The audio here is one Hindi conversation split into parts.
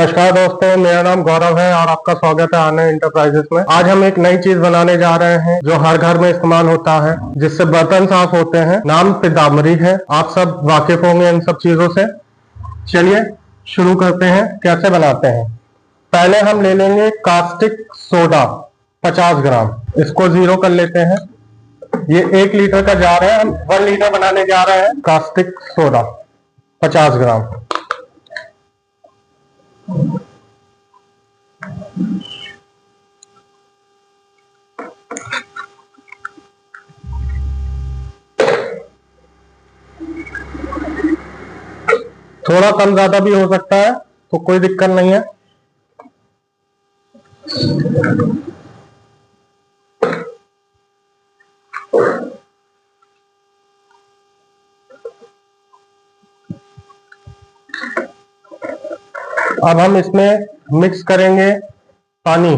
नमस्कार दोस्तों, मेरा नाम गौरव है और आपका स्वागत है आनंद इंटरप्राइजेस में। आज हम एक नई चीज बनाने जा रहे हैं जो हर घर में इस्तेमाल होता है, जिससे बर्तन साफ होते हैं। नाम पितामरी है। आप सब वाकिफ होंगे इन सब चीजों से। चलिए शुरू करते हैं कैसे बनाते हैं। पहले हम ले लेंगे कास्टिक सोडा 50 ग्राम। इसको 0 कर लेते हैं। ये 1 लीटर का जार है, हम 1 लीटर बनाने जा रहे हैं। कास्टिक सोडा 50 ग्राम। थोड़ा कम ज्यादा भी हो सकता है, तो कोई दिक्कत नहीं है। अब हम इसमें मिक्स करेंगे पानी।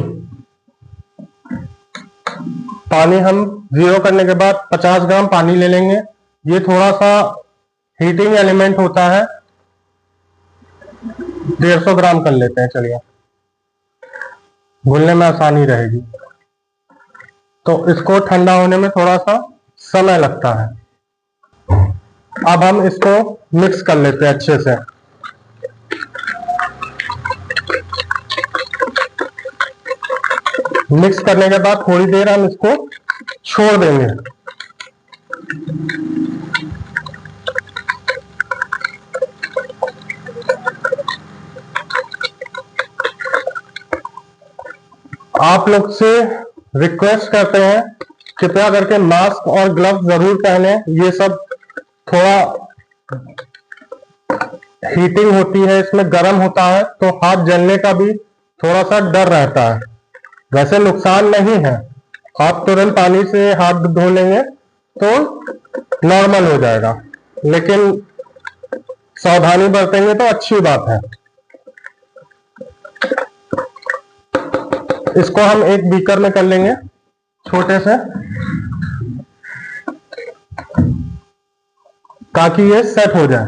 पानी हम 0 करने के बाद 50 ग्राम पानी ले लेंगे। ये थोड़ा सा हीटिंग एलिमेंट होता है। 150 ग्राम कर लेते हैं। चलिए, घुलने में आसानी रहेगी। तो इसको ठंडा होने में थोड़ा सा समय लगता है। अब हम इसको मिक्स कर लेते हैं अच्छे से। मिक्स करने के बाद थोड़ी देर हम इसको छोड़ देंगे। आप लोग से रिक्वेस्ट करते हैं, कृपया करके मास्क और ग्लव्स जरूर पहने। ये सब थोड़ा हीटिंग होती है, इसमें गर्म होता है, तो हाथ जलने का भी थोड़ा सा डर रहता है। वैसे नुकसान नहीं है, आप तुरंत पानी से हाथ धो लेंगे तो नॉर्मल हो जाएगा, लेकिन सावधानी बरतेंगे तो अच्छी बात है। इसको हम एक बीकर में कर लेंगे छोटे से, ताकि ये सेट हो जाए।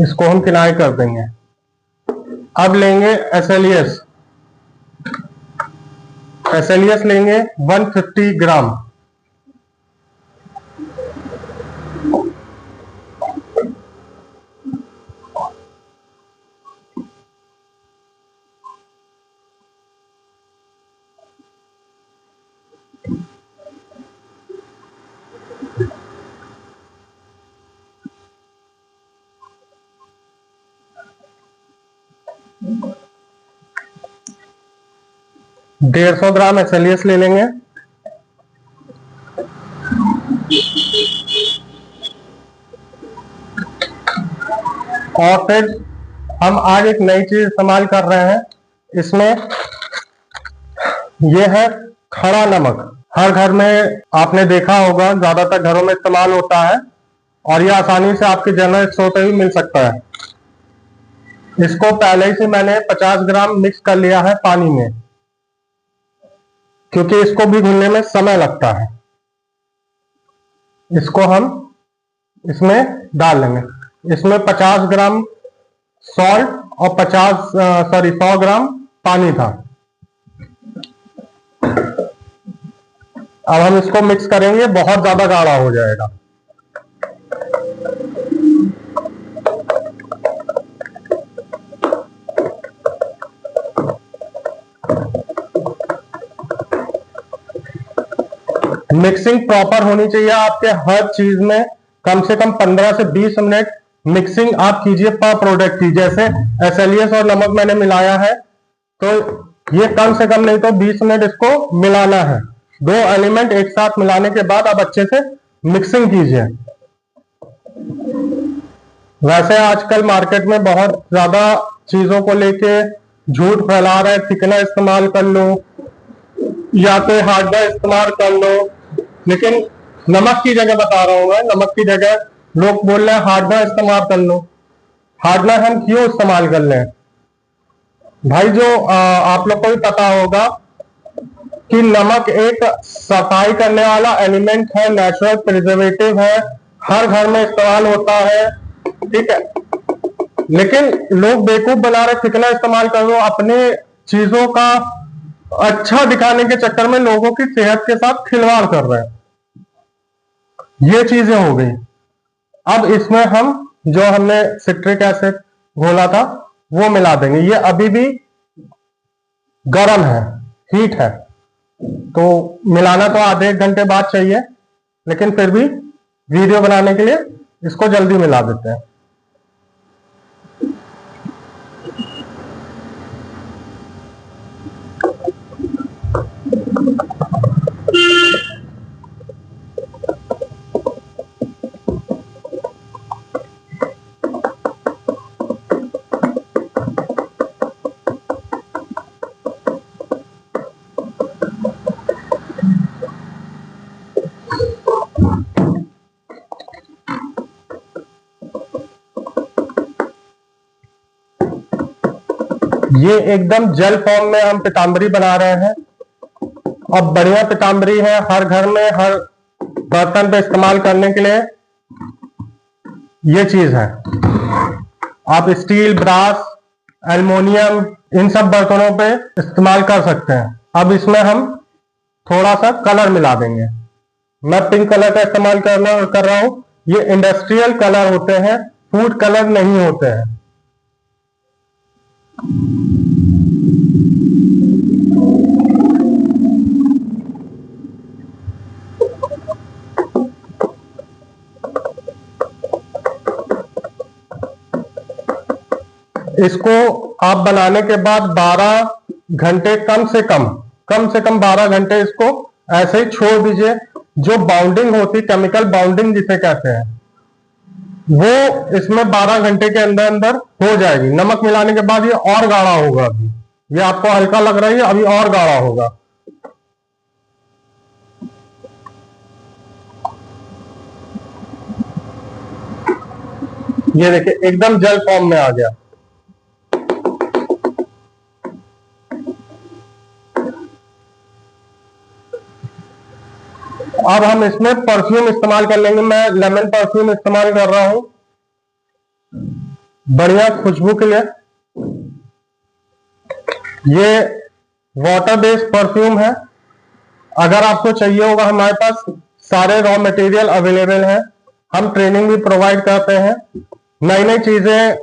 इसको हम किनारे कर देंगे। अब लेंगे एसएलईएस। एसएलईएस लेंगे 150 ग्राम। डेढ़ 150 ग्राम एसएलईएस ले लेंगे। और फिर हम आज एक नई चीज इस्तेमाल कर रहे हैं। इसमें यह है खड़ा नमक। हर घर में आपने देखा होगा, ज्यादातर घरों में इस्तेमाल होता है और यह आसानी से आपके जनरल स्टोर पे भी मिल सकता है। इसको पहले ही से मैंने 50 ग्राम मिक्स कर लिया है पानी में, क्योंकि इसको भी घुलने में समय लगता है। इसको हम इसमें डाल लेंगे। इसमें 50 ग्राम सॉल्ट और 100 ग्राम पानी था। अब हम इसको मिक्स करेंगे, बहुत ज्यादा गाढ़ा हो जाएगा। मिक्सिंग प्रॉपर होनी चाहिए आपके हर चीज में। कम से कम 15 से 20 मिनट मिक्सिंग आप कीजिए पर प्रोडक्ट की। जैसे एसएलईएस और नमक मैंने मिलाया है, तो ये कम से कम नहीं तो 20 मिनट इसको मिलाना है। 2 एलिमेंट एक साथ मिलाने के बाद आप अच्छे से मिक्सिंग कीजिए। वैसे आजकल मार्केट में बहुत ज्यादा चीजों को लेके झूठ फैला रहे हैं। थिकनर इस्तेमाल कर लो या तो हार्डनर इस्तेमाल कर लो, लेकिन नमक की जगह बता रहा हूं मैं, नमक की जगह लोग बोल रहे हैं हार्डनर इस्तेमाल कर लो। हार्डनर हम क्यों इस्तेमाल कर लें भाई? जो आप लोग को भी पता होगा कि नमक एक सफाई करने वाला एलिमेंट है, नेचुरल प्रिजर्वेटिव है, हर घर में इस्तेमाल होता है, ठीक है। लेकिन लोग बेवकूफ बना रहे, कितना इस्तेमाल कर लो, अपने चीजों का अच्छा दिखाने के चक्कर में लोगों की सेहत के साथ खिलवाड़ कर रहे हैं। ये चीजें हो गई। अब इसमें हम जो हमने सिट्रिक एसिड घोला था वो मिला देंगे। ये अभी भी गर्म है, हीट है, तो मिलाना तो आधे एक घंटे बाद चाहिए, लेकिन फिर भी वीडियो बनाने के लिए इसको जल्दी मिला देते हैं। ये एकदम जेल फॉर्म में हम पीताम्बरी बना रहे हैं। अब बढ़िया पीताम्बरी है, हर घर में हर बर्तन पे इस्तेमाल करने के लिए ये चीज है। आप स्टील, ब्रास, एल्युमिनियम इन सब बर्तनों पे इस्तेमाल कर सकते हैं। अब इसमें हम थोड़ा सा कलर मिला देंगे। मैं पिंक कलर का इस्तेमाल कर रहा हूं। ये इंडस्ट्रियल कलर होते हैं, फूड कलर नहीं होते हैं। इसको आप बनाने के बाद 12 घंटे कम से कम 12 घंटे इसको ऐसे ही छोड़ दीजिए। जो बाउंडिंग होती, केमिकल बाउंडिंग जिसे कहते हैं, वो इसमें 12 घंटे के अंदर अंदर हो जाएगी। नमक मिलाने के बाद ये और गाढ़ा होगा। अभी ये आपको हल्का लग रहा है, अभी और गाढ़ा होगा। ये देखिए एकदम जेल फॉर्म में आ गया। अब हम इसमें परफ्यूम इस्तेमाल कर लेंगे। मैं लेमन परफ्यूम इस्तेमाल कर रहा हूं बढ़िया खुशबू के लिए। ये वाटर बेस्ड परफ्यूम है। अगर आपको चाहिए होगा, हमारे पास सारे रॉ मटेरियल अवेलेबल है। हम ट्रेनिंग भी प्रोवाइड करते हैं, नई नई चीजें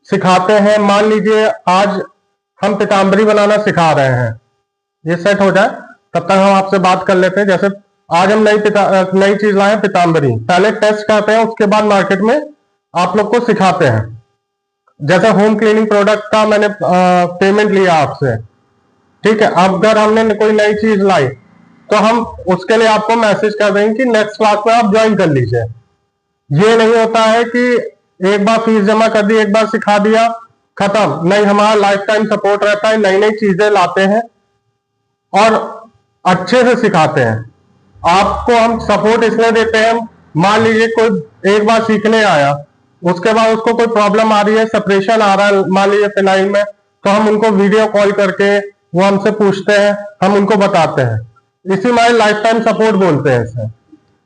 सिखाते हैं। मान लीजिए आज हम पीताम्बरी बनाना सिखा रहे हैं, ये सेट हो जाए तब तक हम आपसे बात कर लेते हैं। जैसे आज हम नई चीज लाए हैं पीताम्बरी, पहले टेस्ट करते हैं, उसके बाद मार्केट में आप लोग को सिखाते हैं। जैसे होम क्लीनिंग प्रोडक्ट का मैंने पेमेंट लिया आपसे, ठीक है। अब अगर हमने कोई नई चीज लाई तो हम उसके लिए आपको मैसेज कर देंगे कि नेक्स्ट क्लास में आप ज्वाइन कर लीजिए। ये नहीं होता है कि एक बार फीस जमा कर दी, एक बार सिखा दिया, खत्म। नहीं, हमारा लाइफ टाइम सपोर्ट रहता है। नई नई चीजें लाते हैं और अच्छे से सिखाते हैं। आपको हम सपोर्ट इसलिए देते हैं, मान लीजिए कोई एक बार सीखने आया, उसके बाद उसको कोई प्रॉब्लम आ रही है, सेपरेशन आ रहा है मान लीजिए फिनाइल में, तो हम उनको वीडियो कॉल करके वो हमसे पूछते हैं, हम उनको बताते हैं। इसी में लाइफ टाइम सपोर्ट बोलते हैं इसे।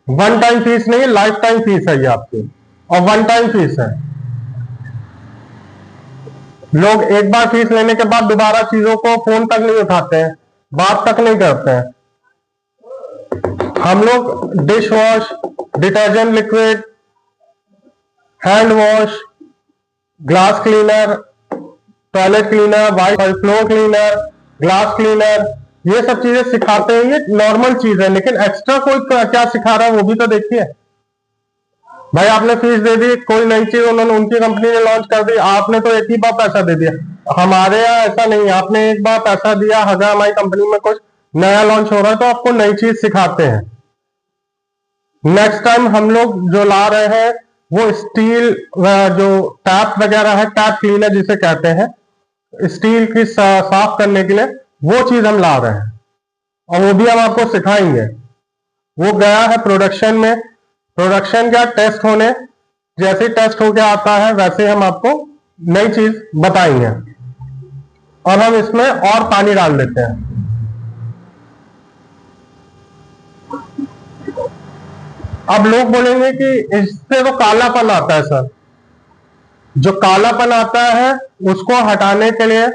वन टाइम फीस नहीं, लाइफ टाइम फीस है ये आपकी, और वन टाइम फीस है। लोग एक बार फीस लेने के बाद दोबारा चीजों को फोन तक नहीं उठाते हैं, बात तक नहीं करते हैं। हम लोग dish wash, detergent liquid, hand wash, glass cleaner, toilet cleaner, white floor cleaner, glass cleaner, ये सब चीजें सिखाते हैं। ये नॉर्मल चीज है, लेकिन एक्स्ट्रा कोई क्या सिखा रहा है वो भी तो देखिए। भाई आपने फीस दे दी, कोई नई चीज उन्होंने उनकी कंपनी ने लॉन्च कर दी, आपने तो एक ही बार पैसा दे दिया। हमारे यहाँ ऐसा नहीं, आपने एक बार पैसा दिया, अगर हमारी कंपनी में कुछ नया लॉन्च हो रहा है तो आपको नई चीज सिखाते हैं। नेक्स्ट टाइम हम लोग जो ला रहे हैं वो स्टील जो टैप वगैरह है, टैप क्लीनर जिसे कहते हैं, स्टील की साफ करने के लिए वो चीज हम ला रहे हैं, और वो भी हम आपको सिखाएंगे। वो गया है प्रोडक्शन में, प्रोडक्शन का टेस्ट होने, जैसे टेस्ट होके आता है वैसे हम आपको नई चीज बताएंगे। और हम इसमें और पानी डाल देते हैं। अब लोग बोलेंगे कि इससे तो कालापन आता है सर। जो कालापन आता है उसको हटाने के लिए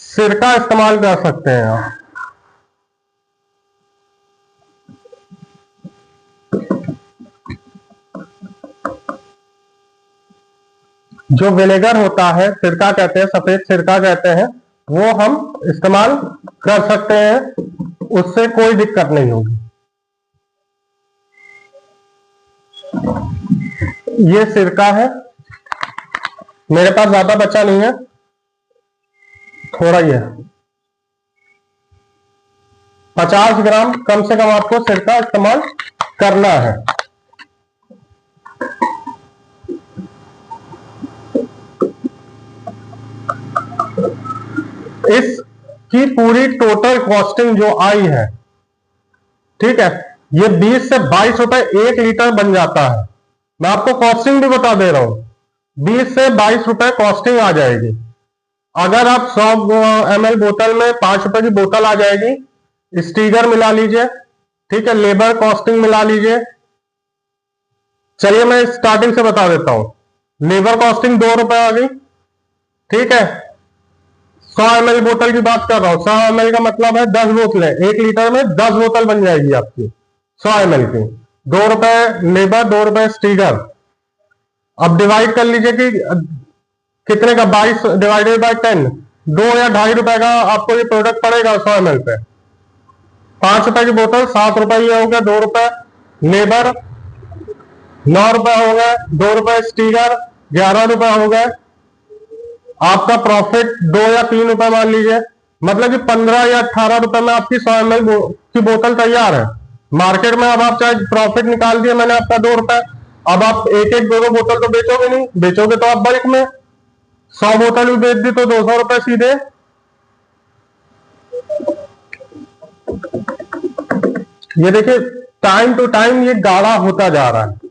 सिरका इस्तेमाल कर सकते हैं आप। जो विनेगर होता है, सिरका कहते हैं, सफेद सिरका कहते हैं, वो हम इस्तेमाल कर सकते हैं, उससे कोई दिक्कत नहीं होगी। ये सिरका है, मेरे पास ज्यादा बचा नहीं है, थोड़ा ही है। 50 ग्राम कम से कम आपको सिरका इस्तेमाल करना है। इसकी पूरी टोटल कॉस्टिंग जो आई है, ठीक है, ये 20 से 22 रुपए 1 लीटर बन जाता है। मैं आपको कॉस्टिंग भी बता दे रहा हूं, 20 से 22 रुपए कॉस्टिंग आ जाएगी। अगर आप 100 ml बोतल में 5 रुपए की बोतल आ जाएगी। स्टीगर मिला लीजिए, ठीक है, लेबर कॉस्टिंग मिला लीजिए। चलिए मैं स्टार्टिंग से बता देता हूं। लेबर कॉस्टिंग 2 रुपए आ गई, ठीक है। 100 ml बोतल की बात कर रहा हूं, 100 ml का मतलब है 10 बोतलें, 1 लीटर में 10 बोतल बन जाएगी आपकी 100 ml की। 2 रुपए लेबर, 2 रुपए स्टीगर। अब डिवाइड कर लीजिए कि कितने का, 22 डिवाइडेड बाय 10, 2 या 2.5 रुपए का आपको ये प्रोडक्ट पड़ेगा 100 ml पे। 5 रुपए की बोतल 7 रुपए ही हो गया, 2 रुपए लेबर, 9 रुपए हो गए, 2 रुपए स्टीगर, 11 रुपए हो गए। आपका प्रॉफिट 2 या 3 रुपए मान लीजिए, मतलब कि 15 या 18 रुपए में आपकी 100 ml की बोतल तैयार है। मार्केट में अब आप चाहे प्रॉफिट निकाल दिए मैंने आपका 2 रुपए, अब आप एक एक 2 बोतल तो बेचोगे नहीं, बेचोगे तो आप बल्क में 100 बोतल भी बेच दी तो 200 रुपए सीधे। ये देखिए टाइम टू टाइम ये गाढ़ा होता जा रहा है।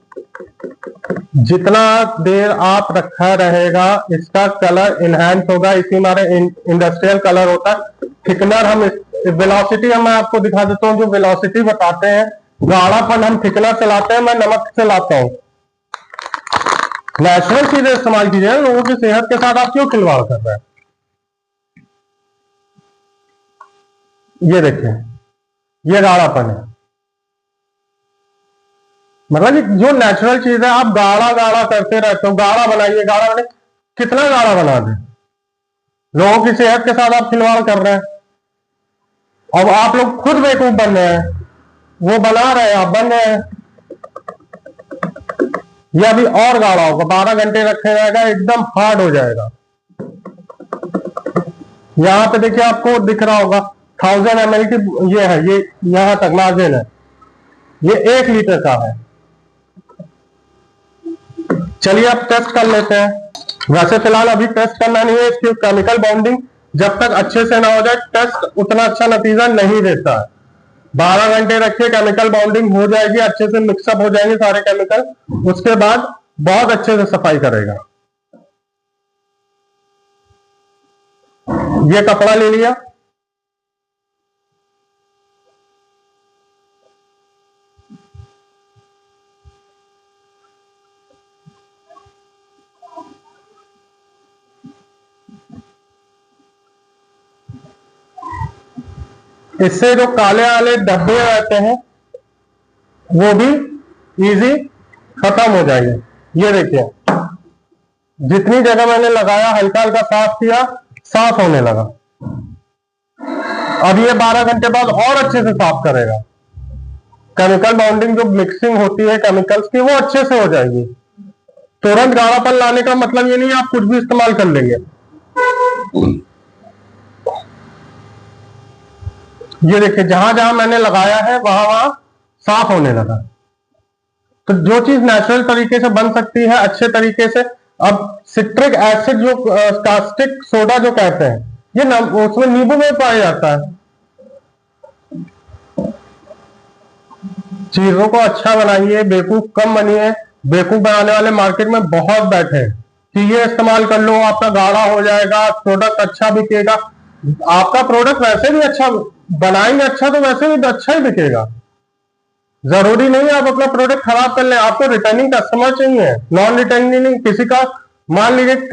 जितना देर आप रखा रहेगा इसका कलर इनहैंस होगा। इसी हमारे इंडस्ट्रियल कलर होता है। थिकनर हम वेलोसिटी मैं आपको दिखा देता हूं, जो वेलोसिटी बताते हैं, गाढ़ापन हम थिकनर से लाते हैं, मैं नमक से लाता हूं। नेचुरल चीजें इस्तेमाल कीजिए, लोगों की सेहत के साथ आप क्यों खिलवाड़ कर रहे हैं। ये देखिए ये गाढ़ापन है, मतलब कि जो नेचुरल चीज है आप गाढ़ा गाढ़ा करते रहते हो। गाढ़ा बनाइए, गाढ़ा बनाइए, कितना गाढ़ा बना दे, लोगों की सेहत के साथ आप खिलवाड़ कर रहे हैं। अब आप लोग खुद बेवकूफ बन रहे हैं, वो बना रहे हैं, आप बन रहे हैं। ये अभी और गाढ़ा होगा, 12 घंटे रखे जाएगा, एकदम हार्ड हो जाएगा। यहां पे देखिए आपको दिख रहा होगा 1000 ml की ये है, ये यहां तक मार्जिन है, ये 1 लीटर का है। चलिए अब टेस्ट कर लेते हैं। वैसे फिलहाल अभी टेस्ट करना नहीं है, इसकी केमिकल बॉन्डिंग जब तक अच्छे से ना हो जाए टेस्ट उतना अच्छा नतीजा नहीं देता है। 12 घंटे रखिए, केमिकल बॉन्डिंग हो जाएगी, अच्छे से मिक्सअप हो जाएंगे सारे केमिकल, उसके बाद बहुत अच्छे से सफाई करेगा। ये कपड़ा ले लिया, इससे जो काले वाले धब्बे रहते हैं वो भी इजी खत्म हो जाएंगे। ये देखिए जितनी जगह मैंने लगाया हल्का हल्का साफ किया, साफ होने लगा। अब ये 12 घंटे बाद और अच्छे से साफ करेगा। केमिकल बाउंडिंग जो मिक्सिंग होती है केमिकल्स की वो अच्छे से हो जाएगी। तुरंत गाढ़ापन लाने का मतलब ये नहीं आप कुछ भी इस्तेमाल कर लेंगे। ये देखिए जहां जहां मैंने लगाया है वहां वहां साफ होने लगा। तो जो चीज नेचुरल तरीके से बन सकती है अच्छे तरीके से, अब सिट्रिक एसिड जो कास्टिक सोडा जो कहते हैं, ये उसमें नींबू में पाया जाता है। चीजों को अच्छा बनाइए, बेवकूफ कम बनिए। बेवकूफ बनाने वाले मार्केट में बहुत बैठे हैं कि ये इस्तेमाल कर लो आपका गाढ़ा हो जाएगा, प्रोडक्ट अच्छा बिकेगा। आपका प्रोडक्ट वैसे भी अच्छा बनाएंगे, अच्छा तो वैसे भी अच्छा ही बिकेगा। जरूरी नहीं है आप अपना प्रोडक्ट खराब कर लें, आपको रिटर्निंग कस्टमर चाहिए, नॉन रिटर्निंग नहीं। किसी का मान लीजिए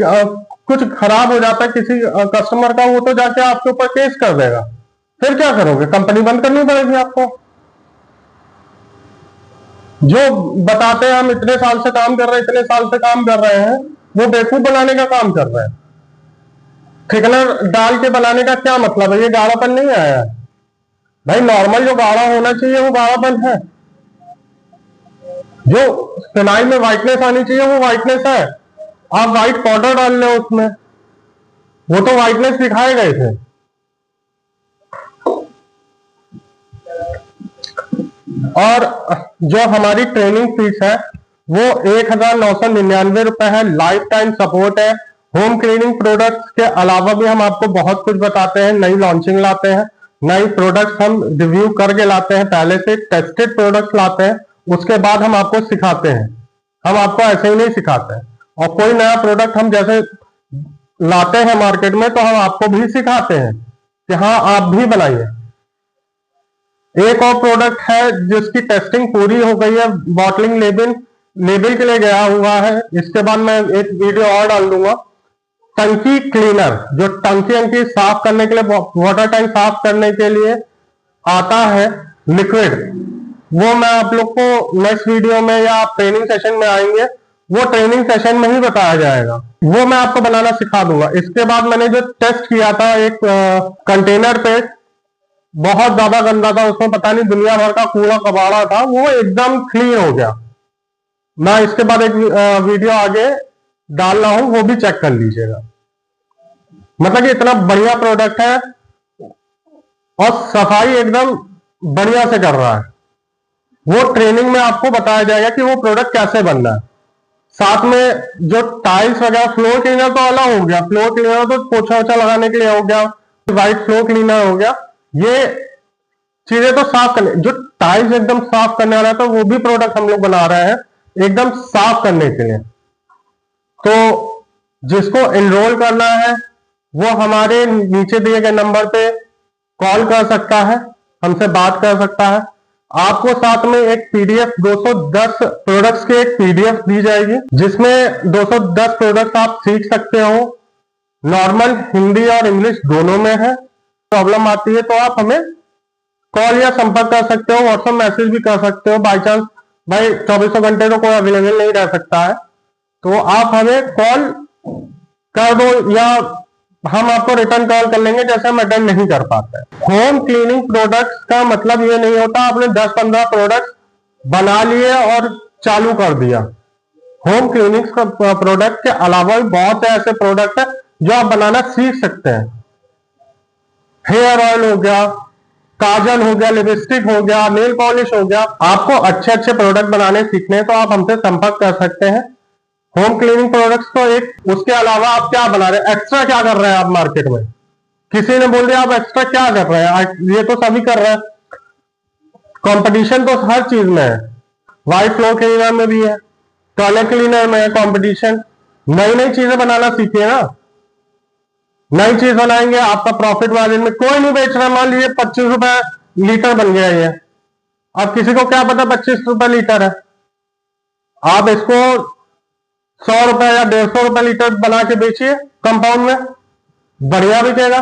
कुछ खराब हो जाता है किसी कस्टमर का, वो तो जाके आपके ऊपर केस कर देगा, फिर क्या करोगे? कंपनी बंद करनी पड़ेगी आपको। जो बताते हैं हम इतने साल से काम कर रहे हैं, इतने साल से काम कर रहे हैं, वो बेवकूफ बनाने का काम कर रहे हैं। थिकनर डाल के बनाने का क्या मतलब है? ये गाढ़ापन नहीं आया है भाई, नॉर्मल जो गाढ़ा होना चाहिए वो गाढ़ापन है, जो फिनाइल में व्हाइटनेस आनी चाहिए वो व्हाइटनेस है। आप व्हाइट पाउडर डाल रहे हो उसमें, वो तो व्हाइटनेस दिखाए गए थे। और जो हमारी ट्रेनिंग फीस है वो 1999 है, लाइफ टाइम सपोर्ट है। होम क्लीनिंग प्रोडक्ट्स के अलावा भी हम आपको बहुत कुछ बताते हैं, नई लॉन्चिंग लाते हैं, नई प्रोडक्ट्स हम रिव्यू करके लाते हैं, पहले से टेस्टेड प्रोडक्ट्स लाते हैं, उसके बाद हम आपको सिखाते हैं। हम आपको ऐसे ही नहीं सिखाते हैं। और कोई नया प्रोडक्ट हम जैसे लाते हैं मार्केट में तो हम आपको भी सिखाते हैं कि हाँ आप भी बनाइए। एक और प्रोडक्ट है जिसकी टेस्टिंग पूरी हो गई है, बॉटलिंग लेबल के लिए गया हुआ है, इसके बाद मैं एक वीडियो और डाल दूंगा। टंकी क्लीनर, जो टंकी अंकी साफ करने के लिए, वाटर टैंक साफ करने के लिए आता है लिक्विड, वो मैं आप लोग को नेक्स्ट वीडियो में या आप ट्रेनिंग सेशन में आएंगे, वो ट्रेनिंग सेशन में ही बताया जाएगा, वो मैं आपको बनाना सिखा दूंगा। इसके बाद मैंने जो टेस्ट किया था एक कंटेनर पे, बहुत ज्यादा गंदा था, उसमें पता नहीं दुनिया भर का कूड़ा कबाड़ा था, वो एकदम क्लीन हो गया। मैं इसके बाद एक वीडियो आगे डाल रहा हूं, वो भी चेक कर लीजिएगा। मतलब कि इतना बढ़िया प्रोडक्ट है और सफाई एकदम बढ़िया से कर रहा है। वो ट्रेनिंग में आपको बताया जाएगा कि वो प्रोडक्ट कैसे बनना है। साथ में जो टाइल्स वगैरह, फ्लोर क्लीनर तो अलग हो गया, फ्लोर क्लीनर तो पोछा वोछा लगाने के लिए हो गया, व्हाइट फ्लोर क्लीनर हो गया, ये चीजें तो साफ करने, जो टाइल्स एकदम साफ करने वाला था वो भी प्रोडक्ट हम लोग बना रहे हैं एकदम साफ करने के लिए। तो जिसको एनरोल करना है वो हमारे नीचे दिए गए नंबर पे कॉल कर सकता है, हमसे बात कर सकता है। आपको साथ में एक पीडीएफ 210 प्रोडक्ट्स की एक पीडीएफ दी जाएगी, जिसमें 210 प्रोडक्ट्स आप सीख सकते हो। नॉर्मल हिंदी और इंग्लिश दोनों में है। प्रॉब्लम आती है तो आप हमें कॉल या संपर्क कर सकते हो, व्हाट्सएप मैसेज भी कर सकते हो। बाई चांस भाई 24 घंटे तो कोई अवेलेबल नहीं रह सकता है, तो आप हमें कॉल कर दो या हम आपको रिटर्न कॉल कर लेंगे, जैसे हम अटेंड नहीं कर पाते। होम क्लीनिंग प्रोडक्ट्स का मतलब ये नहीं होता आपने 10-15 प्रोडक्ट्स बना लिए और चालू कर दिया। होम क्लीनिंग प्रोडक्ट के अलावा भी बहुत से ऐसे प्रोडक्ट है जो आप बनाना सीख सकते हैं। हेयर ऑयल हो गया, काजल हो गया, लिपस्टिक हो गया, नेल पॉलिश हो गया। आपको अच्छे अच्छे प्रोडक्ट बनाने सीखने तो आप हमसे संपर्क कर सकते हैं। होम क्लीनिंग प्रोडक्ट्स तो एक, उसके अलावा आप क्या बना रहे हैं, एक्स्ट्रा क्या कर रहे हैं आप मार्केट में? किसी ने बोल दिया आप एक्स्ट्रा क्या कर रहे हैं, ये तो सभी कर रहे हैं। कंपटीशन तो हर चीज में है, व्हाइट फ्लोर क्लीनर में भी है, टॉयलेट क्लीनर में है कंपटीशन। नई नई चीजें बनाना सीखिए ना, नई चीज बनाएंगे, आपका प्रॉफिट मार्जिन में कोई नहीं बेच रहा। मान लीजिए 25 रुपए लीटर बन गया ये, अब किसी को क्या पता 25 रुपए लीटर है, आप इसको 100 रुपए या 150 रुपए लीटर बना के बेचिए कंपाउंड में, बढ़िया बिकेगा।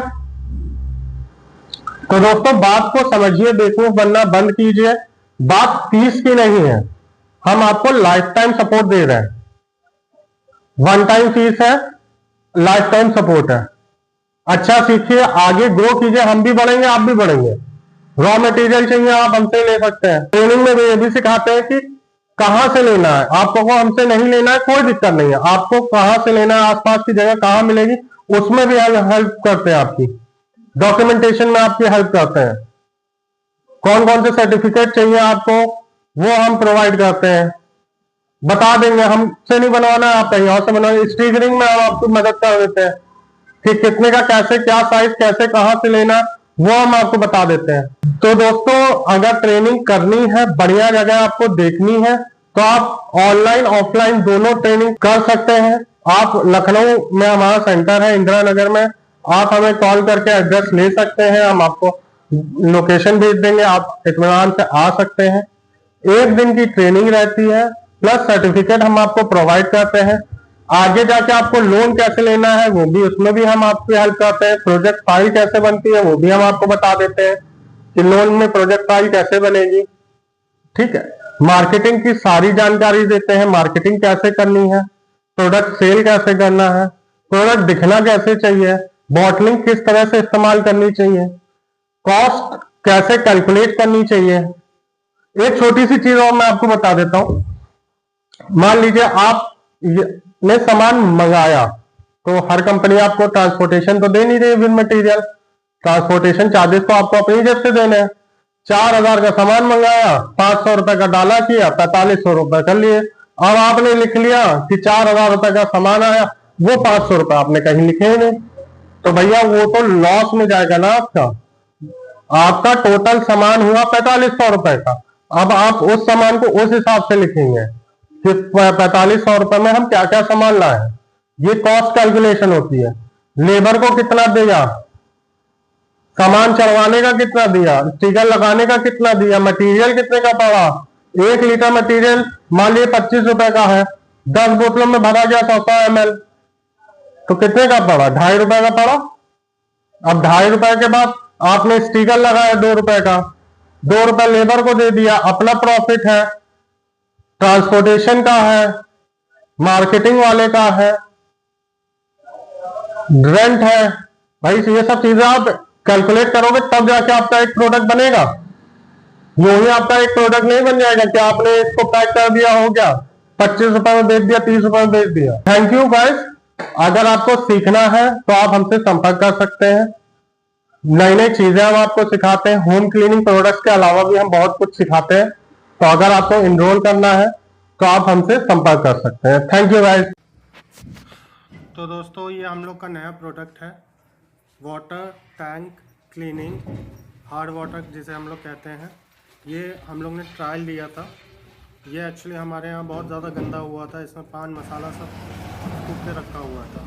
तो दोस्तों बात को समझिए, बेवकूफ बनना बंद कीजिए। बात फीस की नहीं है, हम आपको लाइफ टाइम सपोर्ट दे रहे हैं। वन टाइम फीस है, लाइफ टाइम सपोर्ट है। अच्छा सीखिए, आगे ग्रो कीजिए, हम भी बढ़ेंगे आप भी बढ़ेंगे। रॉ मटेरियल चाहिए आप हमसे ले सकते हैं। ट्रेनिंग में भी ये भी सिखाते हैं कि कहां से लेना है, आपको हमसे नहीं लेना है कोई दिक्कत नहीं है, आपको कहां से लेना है, आसपास की जगह कहां मिलेगी उसमें भी हेल्प करते हैं, आपकी डॉक्यूमेंटेशन में आपकी हेल्प करते हैं। कौन कौन से सर्टिफिकेट चाहिए आपको वो हम प्रोवाइड करते हैं, बता देंगे। हमसे नहीं बनवाना है, आप कहीं और से बनवाइए। स्टिकरिंग में हम आपको मदद कर देते हैं कि कितने का कैसे, क्या साइज, कैसे कहां से लेना, वो हम आपको बता देते हैं। तो दोस्तों अगर ट्रेनिंग करनी है, बढ़िया जगह आपको देखनी है, तो आप ऑनलाइन ऑफलाइन दोनों ट्रेनिंग कर सकते हैं। आप लखनऊ में हमारा सेंटर है, इंदिरा नगर में, आप हमें कॉल करके एड्रेस ले सकते हैं, हम आपको लोकेशन भेज देंगे, आप इत्मीनान से आ सकते हैं। 1 दिन की ट्रेनिंग रहती है, प्लस सर्टिफिकेट हम आपको प्रोवाइड करते हैं। आगे जाके आपको लोन कैसे लेना है वो भी, उसमें भी हम आपकी हेल्प करते हैं। प्रोजेक्ट फाइल कैसे बनती है वो भी हम आपको बता देते हैं कि लोन में प्रोजेक्ट फाइल कैसे बनेगी। ठीक है, मार्केटिंग की सारी जानकारी देते हैं, मार्केटिंग कैसे करनी है, प्रोडक्ट सेल कैसे करना है, प्रोडक्ट दिखना कैसे चाहिए, बॉटलिंग किस तरह से इस्तेमाल करनी चाहिए, कॉस्ट कैसे कैलकुलेट करनी चाहिए। एक छोटी सी चीज और मैं आपको बता देता हूं। मान लीजिए आप ने सामान मंगाया, तो हर कंपनी आपको ट्रांसपोर्टेशन तो दे नहीं रही विद मटेरियल, ट्रांसपोर्टेशन चार्जेस तो आपको अपनी जेब से देने हैं। 4,000 का सामान मंगाया, 500 रुपए का डाला किया, 4500 रुपए कर लिए। अब आपने लिख लिया कि 4,000 रुपए का सामान आया, वो 500 रुपए आपने कहीं लिखे ही नहीं, तो भैया वो तो लॉस में जाएगा ना आपका। आपका टोटल सामान हुआ 4500 रुपए का। अब आप उस सामान को उस हिसाब से लिखेंगे कि 4500 रुपए में हम क्या क्या सामान लाए। ये कॉस्ट कैलकुलेशन होती है। लेबर को कितना दिया, सामान चढ़वाने का कितना दिया, स्टिकर लगाने का कितना दिया, मटेरियल कितने का पड़ा। 1 लीटर मटेरियल मान लीजिए 25 रुपए का है, 10 बोतलों में भरा गया 100 ml, तो कितने का पड़ा, 2.5 रुपए का पड़ा। अब 2.5 रुपए के बाद आपने स्टिकर लगाया 2 रुपए का, 2 रुपए लेबर को दे दिया, अपना प्रॉफिट है, ट्रांसपोर्टेशन का है, मार्केटिंग वाले का है, रेंट है। भाई ये सब चीजें आप कैलकुलेट करोगे तब जाके आपका एक प्रोडक्ट बनेगा। यूं ही आपका एक प्रोडक्ट नहीं बन जाएगा कि आपने इसको पैक कर दिया, हो गया 25 रुपए में बेच दिया, 30 रुपए में बेच दिया। Thank you guys. अगर आपको सीखना है तो आप हमसे संपर्क कर सकते हैं। नई नई चीजें हम आपको सिखाते हैं। होम क्लीनिंग प्रोडक्ट्स के अलावा भी हम बहुत कुछ सिखाते हैं। तो अगर आपको इनरोल करना है तो आप हमसे संपर्क कर सकते हैं। Thank you guys. तो दोस्तों ये हम लोग का नया प्रोडक्ट है, water tank cleaning, hard water जिसे हम लोग कहते हैं। ये हम लोग ने ट्रायल लिया था। ये एक्चुअली हमारे यहाँ बहुत ज़्यादा गंदा हुआ था, इसमें पान मसाला सब कूट के रखा हुआ था।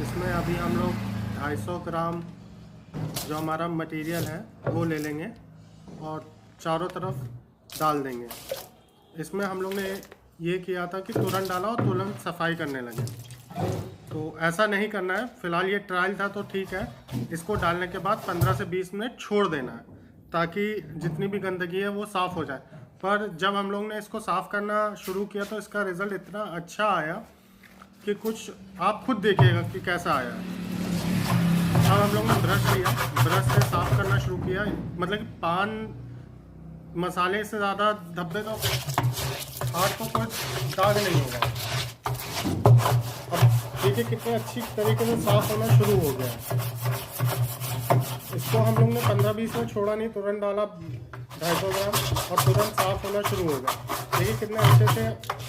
इसमें अभी हम लोग 250 ग्राम जो हमारा मटेरियल है वो ले लेंगे और चारों तरफ डाल देंगे। इसमें हम लोग ने ये किया था कि तुरंत डाला और तुरंत सफाई करने लगे, तो ऐसा नहीं करना है। फिलहाल ये ट्रायल था तो ठीक है। इसको डालने के बाद 15 से 20 मिनट छोड़ देना है ताकि जितनी भी गंदगी है वो साफ़ हो जाए। पर जब हम लोग ने इसको साफ़ करना शुरू किया तो इसका रिज़ल्ट इतना अच्छा आया कि कुछ आप खुद देखिएगा कि कैसा आया। अब हम लोग ने ब्रश लिया, ब्रश से साफ़ करना शुरू किया। मतलब कि पान मसाले से ज़्यादा धब्बे तो हाथ को कोई दाग नहीं होगा। अब देखिए कितने अच्छी तरीके से साफ़ होना शुरू हो गया। इसको हम लोग ने 15-20 मिनट छोड़ा नहीं, तुरंत डाला 250 ग्राम और तुरंत साफ़ होना शुरू हो गया। देखिए कितने अच्छे से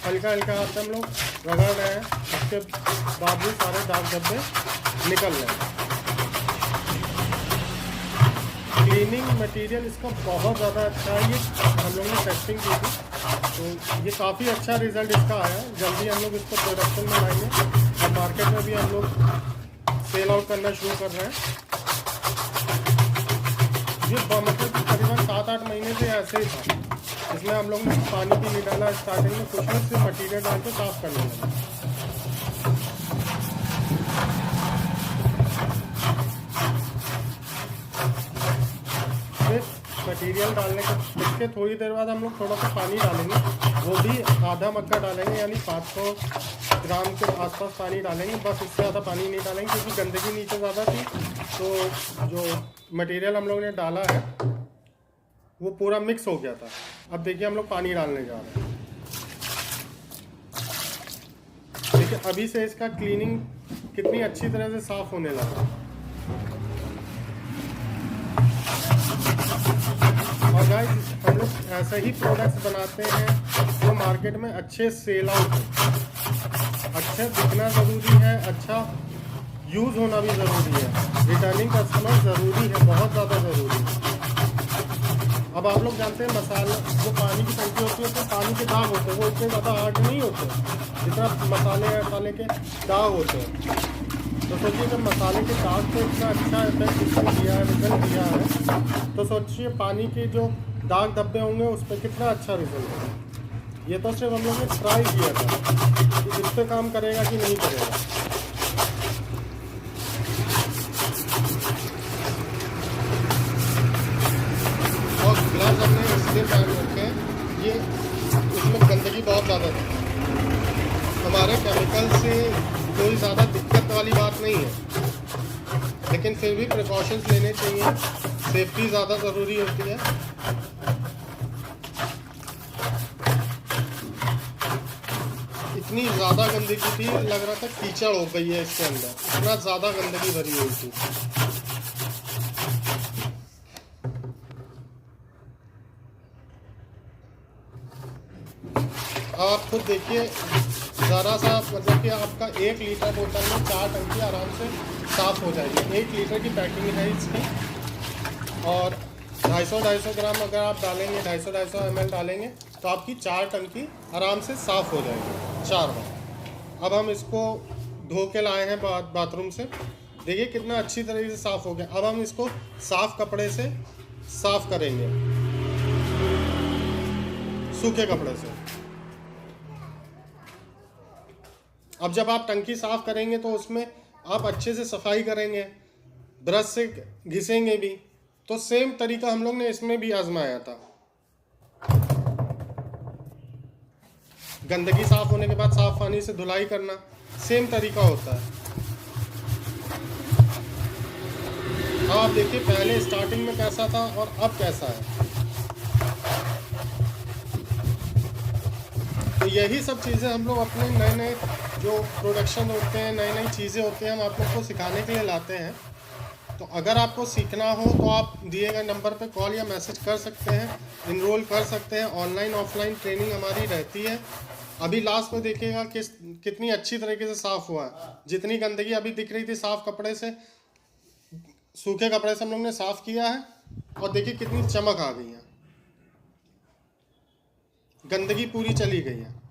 हल्का हल्का हाथ से हम लोग रगड़ रहे हैं, उसके बाद भी सारे दाग धब्बे निकल रहे हैं। क्लीनिंग मटेरियल इसका बहुत ज़्यादा अच्छा है। ये हम लोग ने टेस्टिंग की थी तो ये काफ़ी अच्छा रिज़ल्ट इसका आया। जल्दी हम लोग इसको प्रोडक्शन में लाएंगे और मार्केट में भी हम लोग सेल आउट करना शुरू कर रहे हैं। ये मतलब करीबन 7-8 महीने से ऐसे ही था। इसमें हम लोग ने पानी भी नहीं डाला, स्टार्टिंग में कुछ नहीं, सिर्फ मटीरियल डाल के साफ़ करने लगे। मटीरियल डालने के थोड़ी देर बाद हम लोग थोड़ा सा पानी डालेंगे, वो भी आधा मग्गा डालेंगे, यानी 500 ग्राम के आसपास पानी डालेंगे। बस इससे ज़्यादा पानी नहीं डालेंगे क्योंकि गंदगी नीचे ज़्यादा थी। तो जो मटेरियल हम लोग ने डाला है वो पूरा मिक्स हो गया था। अब देखिए हम लोग पानी डालने जा रहे हैं। देखिए अभी से इसका क्लीनिंग कितनी अच्छी तरह से साफ़ होने लगा। और गाइस हम लोग ऐसे ही प्रोडक्ट्स बनाते हैं जो मार्केट में अच्छे सेल आउट हो। अच्छा दिखना ज़रूरी है, अच्छा यूज़ होना भी ज़रूरी है, रिटर्निंग कस्टमर ज़रूरी है, बहुत ज़्यादा ज़रूरी है। अब आप लोग जानते हैं मसाला जो पानी की टंकी होती है उसमें पानी के दाग होते हैं, वो इतने ज़्यादा हार्ड नहीं होते जितना मसाले के दाग होते हैं। तो सोचिए जब मसाले के दाग को इतना अच्छा इफेक्ट इसने दिया है, रिजल्ट दिया है, तो सोचिए पानी के जो दाग धब्बे होंगे उस पर कितना अच्छा रिजल्ट है। ये तो सिर्फ हम लोग ने ट्राई किया था कि इस पे काम करेगा कि नहीं करेगा। और ग्लव्स हमने इसलिए पहन रखे हैं, ये इसमें गंदगी बहुत ज़्यादा थी। हमारे केमिकल से कोई ज़्यादा दिक्कत वाली बात नहीं है, लेकिन फिर भी प्रिकॉशंस लेने चाहिए, सेफ्टी ज़्यादा ज़रूरी होती है। इतनी ज़्यादा गंदगी थी, लग रहा था कीचड़ हो गई है इसके अंदर, इतना ज़्यादा गंदगी भरी हुई थी। आप खुद देखिए, ज़रा सा मतलब कि आपका 1 लीटर बोतल में 4 टंकी आराम से साफ़ हो जाएगी। 1 लीटर की पैकिंग है इसकी, और 250 ग्राम अगर आप डालेंगे, 250 ml डालेंगे तो आपकी 4 टंकी आराम से साफ़ हो जाएगी 4 बार। अब हम इसको धो के लाए हैं बाथरूम से, देखिए कितना अच्छी तरीके से साफ़ हो गया। अब हम इसको साफ़ कपड़े से साफ़ करेंगे, सूखे कपड़े से। अब जब आप टंकी साफ़ करेंगे तो उसमें आप अच्छे से सफाई करेंगे, ब्रश से घिसेंगे भी, तो सेम तरीका हम लोग ने इसमें भी आजमाया था। गंदगी साफ होने के बाद साफ पानी से धुलाई करना, सेम तरीका होता है। अब आप देखिए पहले स्टार्टिंग में कैसा था और अब कैसा है। तो यही सब चीज़ें हम लोग अपने नए नए जो प्रोडक्शन होते हैं, नई नई चीज़ें होती हैं, हम आप लोग को सिखाने के लिए लाते हैं। तो अगर आपको सीखना हो तो आप दिए गए नंबर पे कॉल या मैसेज कर सकते हैं, इनरोल कर सकते हैं। ऑनलाइन ऑफलाइन ट्रेनिंग हमारी रहती है। अभी लास्ट में देखिएगा कितनी अच्छी तरीके से साफ़ हुआ है। जितनी गंदगी अभी दिख रही थी साफ़ कपड़े से, सूखे कपड़े से हम लोग ने साफ़ किया है, और देखिए कितनी चमक आ गई है, गंदगी पूरी चली गई है।